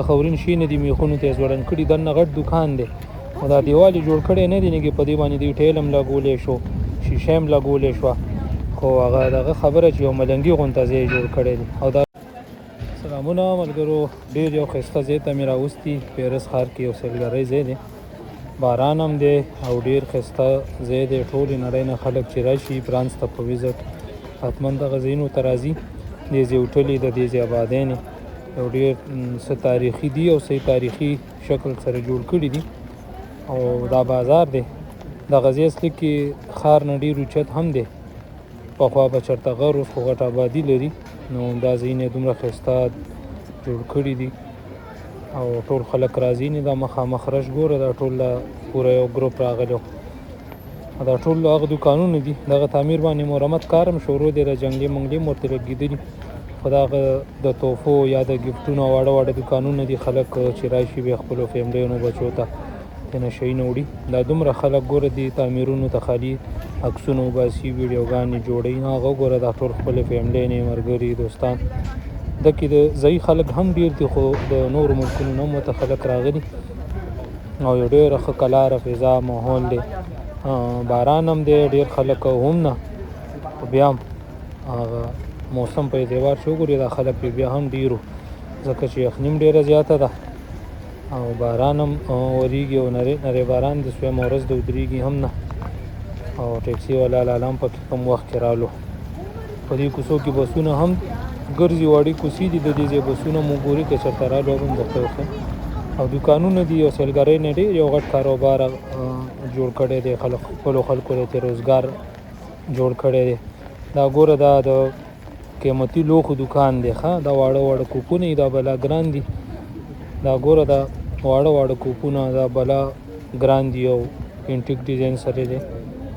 خورین شي نه دي میخونو ته ځوړند کړي دننه غټ دکان دی او دا دیوال یې جوړ کړی نه دی نه کې په دې باندې دوی ټیل هم لګولی شو شیشه هم لګولی شوه خو هغه دغه خبره چې یو ملنګي غونته ځای جوړ کړی دی او دا سلامونه ملګرو ډېر یو ښایسته ځای ته مې راوستي پیرس ښار کې یو سیلګرۍ ځای دی باران هم دی او ډېر ښایسته ځای دی ټولې نړۍ نه خلک چې راشي فرانس ته په ویزټ حتما دغه ځایونو ته راځي دې ځای هوټلې د دې ځای آبادیانې یو ډېر څه تاریخي دي او صحیح تاریخي شکل سره جوړ کړي دي او دا بازار دی دغه ځای اصلي کې ښار نه ډېر اوچت هم دی پخوا به چېرته غر اوس خو غټ آبادي لري نو دا ځایونه یې دومره ښایسته جوړ کړي دي او ټول خلک راځي نه دا مخامخ رش ګوره دا ټول پوره یو ګروپ راغلی دا ټول هغه دوکانونه دي دغه تعمیر باندې مرمت کار هم شروع دی د جنګلي منګلي هم ورته لګېدلي خو د هغه د تحفو یا د ګفټونو واړه واړه دوکانونه دي خلک چې راشي بیا خپلو فیملیونو بچو ته تېنه شیونه وړي دا دومره خلک ګوره دي تعمیرونو ته خالي عکسونه وباسي ویډیوګانې جوړوي نو هغه ګوره دا ټول خپلې فیملیانې ملګري دوستان دکې د ځایي خلک هم ډېر دي خو د نورو ملکونو نه هم ورته خلک راغلي او یو ډېره ښه کلاره فضا ماحول دی باران هم دی ډېر خلک هم نه خو بیا هم هغه موسم په اعتبار چې وګورې دا خلک پرې بیا هم ډېرو ځکه چې یخني هم ډېره زیاته ده او باران هم وریږي او نری باران د سویم ورځ د ودرېږي هم نه او ټیکسي والا لالا هم پکې کم وخت کې رالو په دې کوڅو کې بسونه هم ګرځي وړې کوڅې دي د دې ځای بسونه مو ګوري که چېرته رالو هم درته وښیم او دوکانونه دي او سیلګرۍ نه ډېر یو غټ کاروبار جوړ کړی دی خپلو خلکو ته روزګار جوړ کړی دی دا ګوره دا د قیمتي لوښو دوکان دی ښه دا واړه واړه کوپونه دا بلا ګران دي دا ګوره دا واړه واړه کوپونه دا بلا ګران دي او انټیک ډیزاین سره دی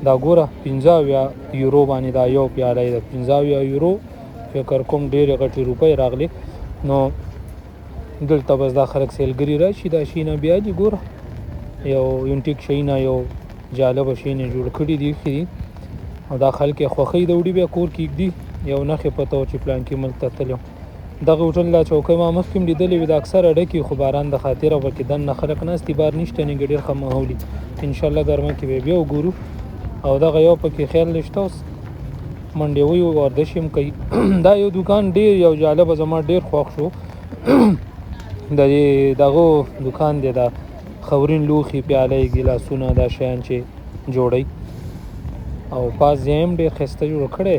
دا ګوره 50 یورو باندې دا یو پیاله ده 50 یورو فکر کوم ډېرې غټې روپۍ راغلي نو دلته بس دا خلک سیلګري راشي دا شیونه بیا دي ګوره یو انټیک شیونه یو جالبه شیونه جوړ کړي دي ښه دي او دا خلک یې خوښوي د وړي بیا کور کې ږدي یو نښې پته وه چې پلانکي ملک ته تللی دغه هوټل دا چوکۍ ما مخکې هم لیدلې وي د اکثره ډکې خو باران د خاطره پکې دننه خلک ناستي بار نشته نږدې ډېر ښه ماحول دي انشاءالله ګرمه کې به بیا وګورو او دغه یو پکې خیال نشته اوس منډې وي ورزش هم کوي دا یو دوکان ډېر یو جالبه زما ډېر خوښ شو د دغه دوکان دی دا خورین لوښي پیالې ګیلاسونه دا شیان چې جوړوي او پاس ځای هم ډېر ښایسته جوړ کړی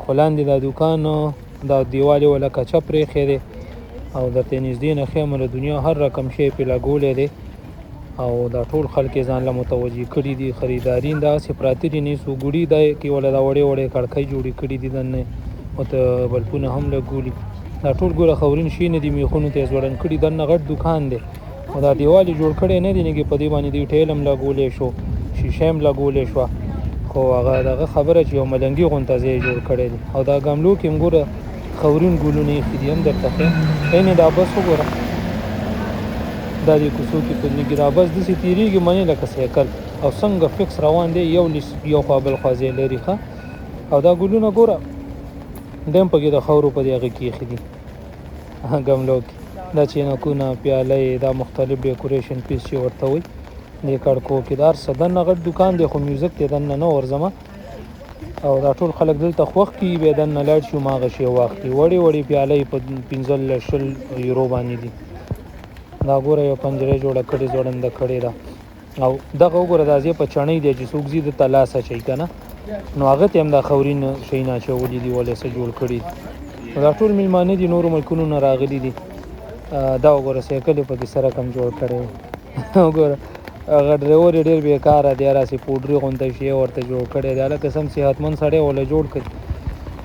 خو لاندې دا دوکان دا دیوال یې وله کچه پرېښی دی او درته نږدې نه ښیم له دنیا هر رقم شی پرې لګولی دی او دا ټول خلک یې ځان له متوجه کړي دي خریداري داسې پراته دي نه څو ګوړي دی کې وله دا وړې وړې کړکۍ جوړې کړي دي دننه ورته بلپونه هم لګولي دا ټول ګوره خورین شي نه دي میخونو ته یې ځوړند کړي دننه غټ دوکان دی او دا دیوال یې جوړ کړی نه دی نږدې په دې باندې دوی ټیل هم لګولی شو شیشه هم لګولی شوه خو هغه دغه خبره چې یو ملنګي غونته ځای جوړ کړی دی او دا ګملو کې هم ګوره خورین ګلونه ایښي دي هم درته ښیم یعنې دا بس وګوره دا دې کوڅو کې په نږدې دا بس داسې تېرېږي منې لکه سایکل او څنګه فکس روان دی یو خوا بل خوا ځای لري ښه او دا ګلونه ګوره دا هم پکې د خاورو په دې هغې کې ایښي دي ګملو کې دا چینکونه پیالې دا مختلف ډیکوریشن پیس چې ورته وایي دې کړکو کې دا هر څه دننه غټ دوکان دی خو میوزیک دی دننه نه ورځمه او دا ټول خلک دلته خوښ کړي بیا دننه لاړ شي هماغه شی واخلي وړې وړې پیالې په 15-20 یورو باندې دي دا ګوره یو پنجره جوړه کړې ځوړنده کړې ده او دغه وګوره دا ځای په چڼۍ دی چې څوک ځي دلته لاس اچوي که نه نو هغه ته هم دا خورین شیونه اچولي دي ولې څه جوړ کړي دا ټول میلمانه دي نورو ملکونو نه راغلي دي دا وګوره سایکل یې پکې سره کم جوړ کړی وګوره هغه ډریور یې ډېر بېکاره دی هراسې پوډري غونته شی ورته جوړ کړی دی هلکه سم صحتمند سړی وله جوړ کړي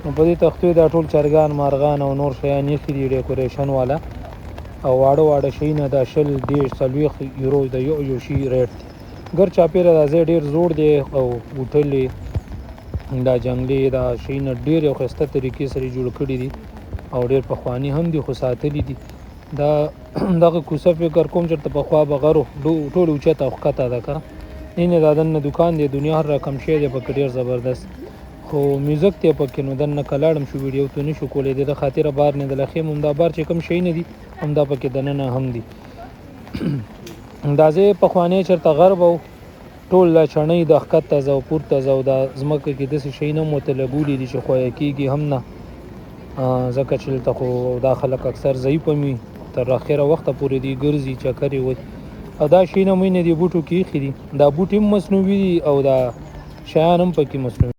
نو په دې تختو دا ټول چرګان مارغان او نور شیان ایښي دي ډیکوریشن والا او واړه واړه شیونه دا 20-30 یورو د یو شي ریټ دی ګر چاپېره دا ځای ډېر زوړ دی او هوټل دا جنګلي دا شیونه ډېر یو ښایسته طریقې سره جوړ کړي دي او ډېر پخواني هم دي خو ساتلي دي دا دغه کوڅه فکر کوم چېرته پخوا به غرو ټول اوچته او ښکته ده که نه دا دننه دوکان دی دنیا هر رقم شی دی پکې ډېر زبردست خو میوزک ته پکې نو دنه کلاړم شو ویډیو ته نشو کولای د خاطر بار نه د لخیم هم دا بار چې کم شي نه دي هم دا پکې دنه هم دي اندازې په خوانې چرته غرب او ټول لا چڼې د حقیقت ته زو پورته زو د زمکه کې د شي نه متلګولې دي چې خو کېږي هم نه ځکه چې ته خو دا خلک اکثر ضعیف می تر اخره وخت پورې دی ګرځي چکرې وي ادا شي نه مې نه دی بوټو کې خېدي دا بوټي مصنوعي او دا شیان هم پکې مصنوعي